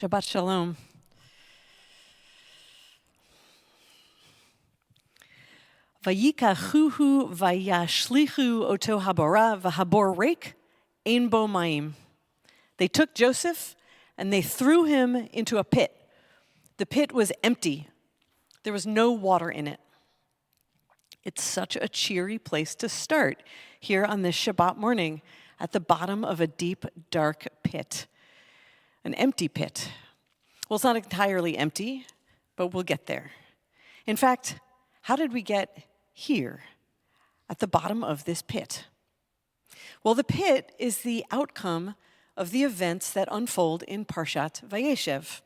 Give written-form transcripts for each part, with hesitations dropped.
Shabbat Shalom. Vayikachuhu vayashlichu oto habora v'habor reik ein bo mayim. They took Joseph and they threw him into a pit. The pit was empty. There was no water in it. It's such a cheery place to start here on this Shabbat morning at the bottom of a deep, dark pit. An empty pit. Well, it's not entirely empty, but we'll get there. In fact, how did we get here at the bottom of this pit? Well, the pit is the outcome of the events that unfold in Parshat Vayeishev.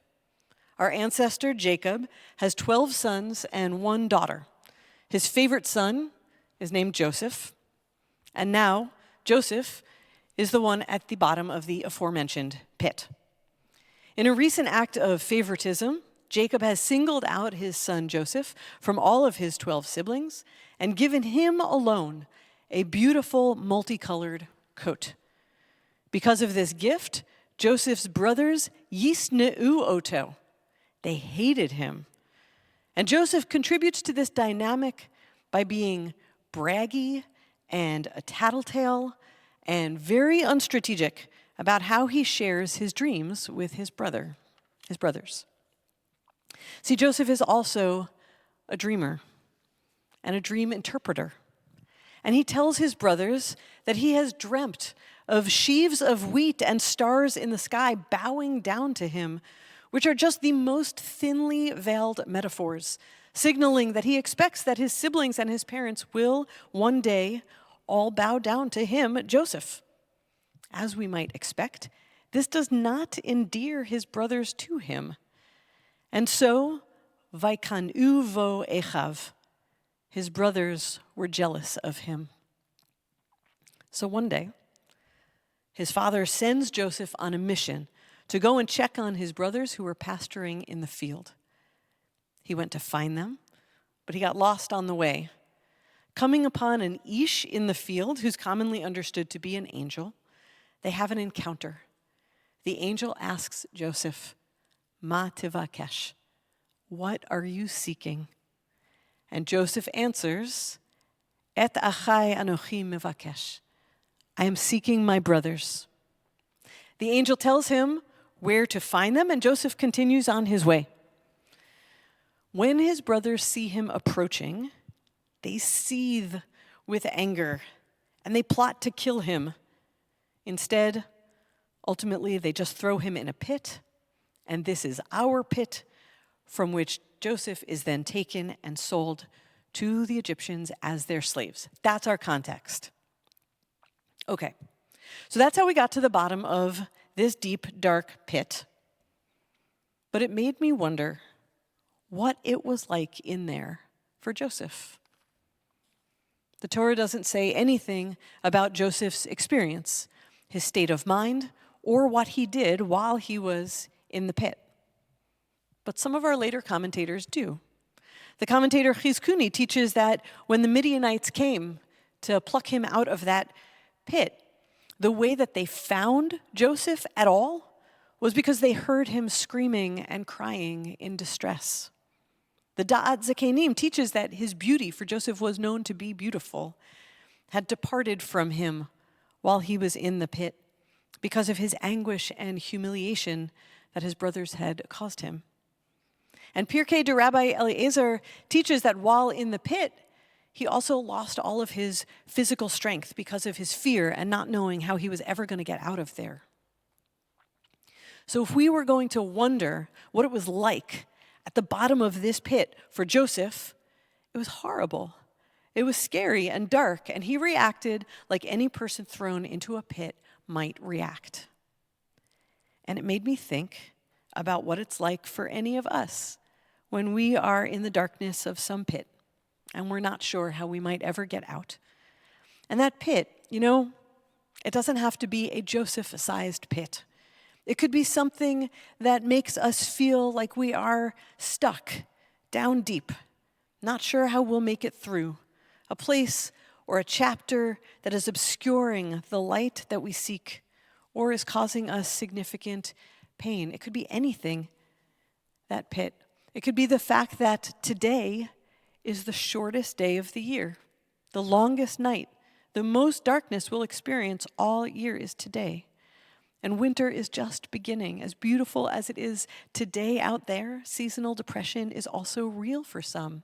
Our ancestor Jacob has 12 sons and 1 daughter. His favorite son is named Joseph, and now Joseph is the one at the bottom of the aforementioned pit. In a recent act of favoritism, Jacob has singled out his son Joseph from all of his 12 siblings and given him alone a beautiful multicolored coat. Because of this gift, Joseph's brothers yisneu oto. They hated him. And Joseph contributes to this dynamic by being braggy and a tattletale and very unstrategic about how he shares his dreams with his brothers. See, Joseph is also a dreamer and a dream interpreter. And he tells his brothers that he has dreamt of sheaves of wheat and stars in the sky bowing down to him, which are just the most thinly veiled metaphors, signaling that he expects that his siblings and his parents will one day all bow down to him, Joseph. As we might expect, this does not endear his brothers to him. And so, vaikanu vo echav, his brothers were jealous of him. So one day, his father sends Joseph on a mission to go and check on his brothers who were pasturing in the field. He went to find them, but he got lost on the way. Coming upon an ish in the field, who's commonly understood to be an angel, they have an encounter. The angel asks Joseph, Ma tivakesh, what are you seeking? And Joseph answers, Et achai anochi mivakesh, I am seeking my brothers. The angel tells him where to find them, and Joseph continues on his way. When his brothers see him approaching, they seethe with anger, and they plot to kill him. Instead, ultimately, they just throw him in a pit, and this is our pit from which Joseph is then taken and sold to the Egyptians as their slaves. That's our context. Okay, so that's how we got to the bottom of this deep, dark pit. But it made me wonder what it was like in there for Joseph. The Torah doesn't say anything about Joseph's experience, his state of mind, or what he did while he was in the pit. But some of our later commentators do. The commentator Chizkuni teaches that when the Midianites came to pluck him out of that pit, the way that they found Joseph at all was because they heard him screaming and crying in distress. The Da'at Zakenim teaches that his beauty, for Joseph was known to be beautiful, had departed from him while he was in the pit because of his anguish and humiliation that his brothers had caused him. And Pirkei de Rabbi Eliezer teaches that while in the pit, he also lost all of his physical strength because of his fear and not knowing how he was ever going to get out of there. So if we were going to wonder what it was like at the bottom of this pit for Joseph, it was horrible. It was scary and dark, and he reacted like any person thrown into a pit might react. And it made me think about what it's like for any of us when we are in the darkness of some pit and we're not sure how we might ever get out. And that pit, it doesn't have to be a Joseph-sized pit. It could be something that makes us feel like we are stuck down deep, not sure how we'll make it through. A place or a chapter that is obscuring the light that we seek or is causing us significant pain. It could be anything, that pit. It could be the fact that today is the shortest day of the year, the longest night. The most darkness we'll experience all year is today. And winter is just beginning. As beautiful as it is today out there, seasonal depression is also real for some.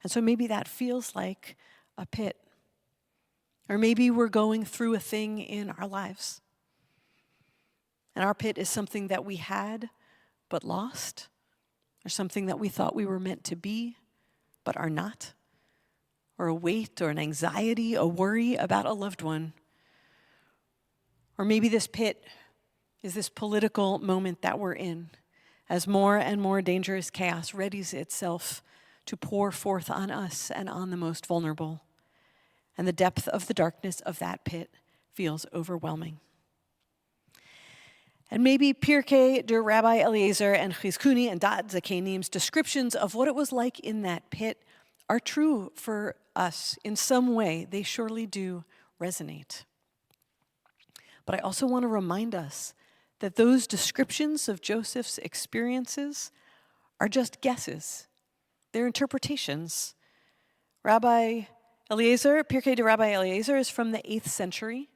And so maybe that feels like a pit. Or maybe we're going through a thing in our lives. And our pit is something that we had but lost, or something that we thought we were meant to be but are not, or a weight or an anxiety, a worry about a loved one. Or maybe this pit is this political moment that we're in, as more and more dangerous chaos readies itself to pour forth on us and on the most vulnerable. And the depth of the darkness of that pit feels overwhelming. And maybe Pirkei de Rabbi Eliezer and Chizkuni and Da'at Zakenim's descriptions of what it was like in that pit are true for us in some way. They surely do resonate. But I also want to remind us that those descriptions of Joseph's experiences are just guesses. They're interpretations. Rabbi Eliezer, Pirkei de Rabbi Eliezer, is from the 8th century.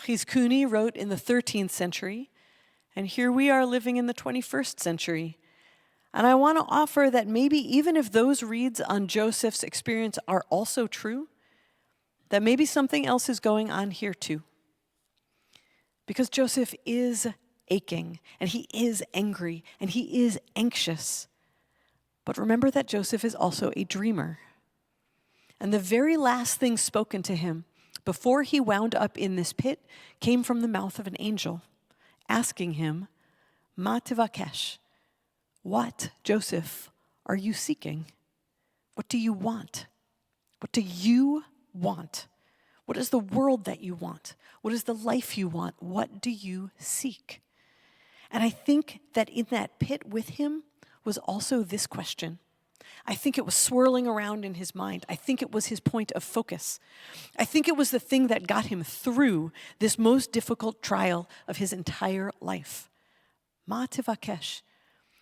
Chizkuni wrote in the 13th century. And here we are living in the 21st century. And I want to offer that maybe even if those reads on Joseph's experience are also true, that maybe something else is going on here too. Because Joseph is aching, and he is angry, and he is anxious. But remember that Joseph is also a dreamer. And the very last thing spoken to him before he wound up in this pit came from the mouth of an angel, asking him, Ma tivakesh, what, Joseph, are you seeking? What do you want? What do you want? What is the world that you want? What is the life you want? What do you seek? And I think that in that pit with him was also this question. I think it was swirling around in his mind. I think it was his point of focus. I think it was the thing that got him through this most difficult trial of his entire life. Ma tivakesh.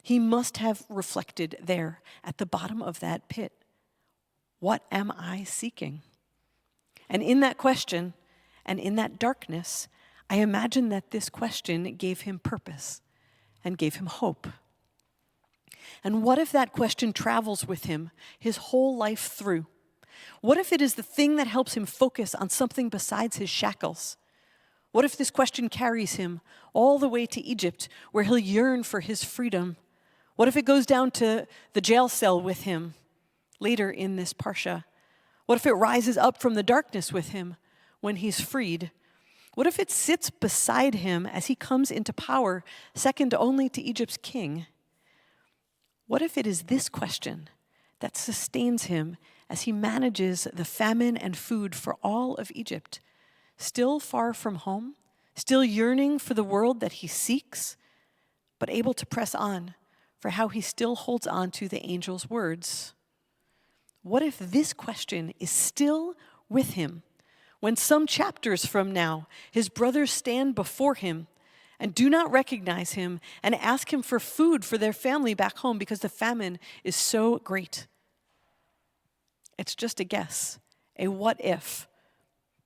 He must have reflected there at the bottom of that pit. What am I seeking? And in that question and in that darkness, I imagine that this question gave him purpose and gave him hope. And what if that question travels with him his whole life through? What if it is the thing that helps him focus on something besides his shackles? What if this question carries him all the way to Egypt, where he'll yearn for his freedom? What if it goes down to the jail cell with him later in this parsha? What if it rises up from the darkness with him when he's freed? What if it sits beside him as he comes into power, second only to Egypt's king? What if it is this question that sustains him as he manages the famine and food for all of Egypt, still far from home, still yearning for the world that he seeks, but able to press on for how he still holds on to the angel's words? What if this question is still with him when some chapters from now his brothers stand before him and do not recognize him and ask him for food for their family back home because the famine is so great? It's just a guess, a what if.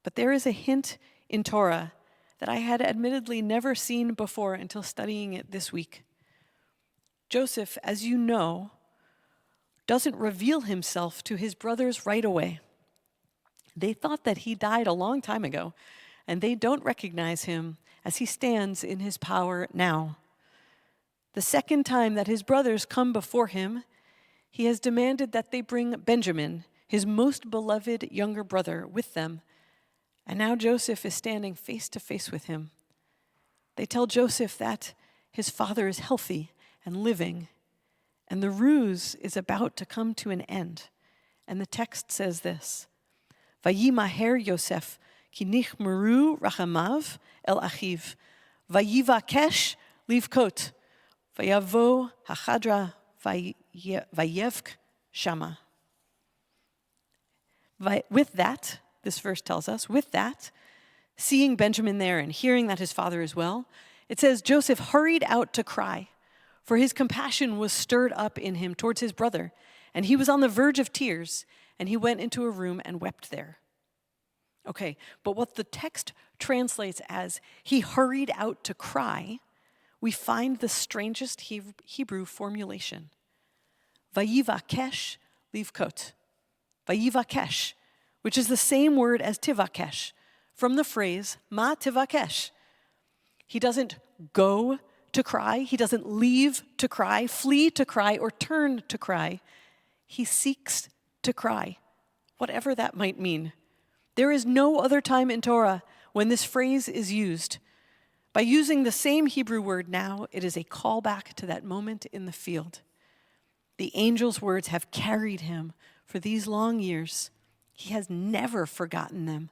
But there is a hint in Torah that I had admittedly never seen before until studying it this week. Joseph, as you know, doesn't reveal himself to his brothers right away. They thought that he died a long time ago, and they don't recognize him as he stands in his power now. The second time that his brothers come before him, he has demanded that they bring Benjamin, his most beloved younger brother, with them. And now Joseph is standing face to face with him. They tell Joseph that his father is healthy and living, and the ruse is about to come to an end. And the text says this, Vayimaher Yosef, ki nichmeru rachamav el achiv, vayivakesh livkot, vayavo hachadra vayevk shama. With that, this verse tells us, with that, seeing Benjamin there and hearing that his father is well, It says, Joseph hurried out to cry, for his compassion was stirred up in him towards his brother, and he was on the verge of tears, and he went into a room and wept there. Okay, but what the text translates as he hurried out to cry, we find the strangest Hebrew formulation. Vayivakesh livkot. Vayivakesh, which is the same word as tivakesh, from the phrase ma tivakesh. He doesn't go to cry, he doesn't leave to cry, flee to cry, or turn to cry. He seeks to cry, whatever that might mean. There is no other time in Torah when this phrase is used. By using the same Hebrew word now, it is a callback to that moment in the field. The angel's words have carried him for these long years. He has never forgotten them.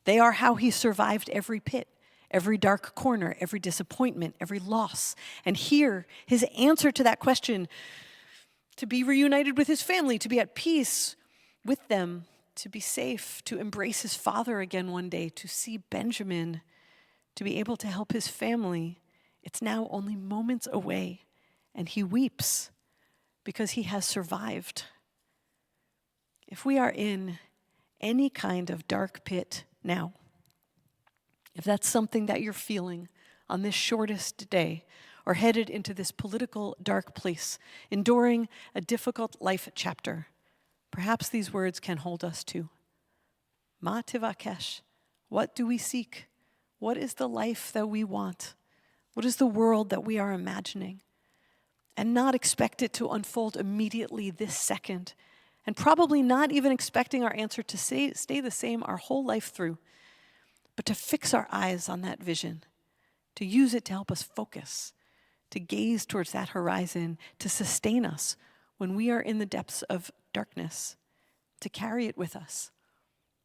They are how he survived every pit, every dark corner, every disappointment, every loss. And here, his answer to that question, to be reunited with his family, to be at peace with them, to be safe, to embrace his father again one day, to see Benjamin, to be able to help his family, it's now only moments away, and he weeps because he has survived. If we are in any kind of dark pit now, if that's something that you're feeling on this shortest day, or headed into this political dark place, enduring a difficult life chapter, perhaps these words can hold us too. Ma tivakesh, what do we seek? What is the life that we want? What is the world that we are imagining? And not expect it to unfold immediately this second, and probably not even expecting our answer to stay the same our whole life through, but to fix our eyes on that vision, to use it to help us focus, to gaze towards that horizon, to sustain us when we are in the depths of darkness, to carry it with us.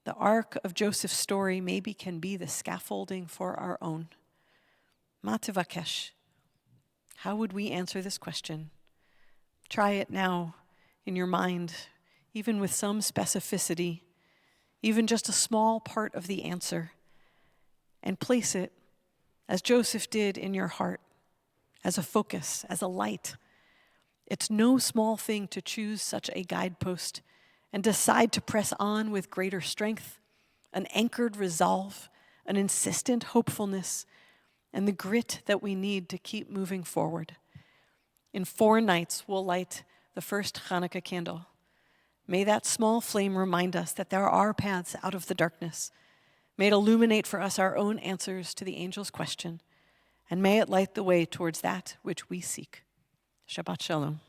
The arc of Joseph's story maybe can be the scaffolding for our own. Ma tivakesh. How would we answer this question? Try it now in your mind, even with some specificity, even just a small part of the answer, and place it, as Joseph did, in your heart, as a focus, as a light. It's no small thing to choose such a guidepost and decide to press on with greater strength, an anchored resolve, an insistent hopefulness, and the grit that we need to keep moving forward. In 4 nights, we'll light the first Hanukkah candle. May that small flame remind us that there are paths out of the darkness. May it illuminate for us our own answers to the angel's question, and may it light the way towards that which we seek. Shabbat Shalom.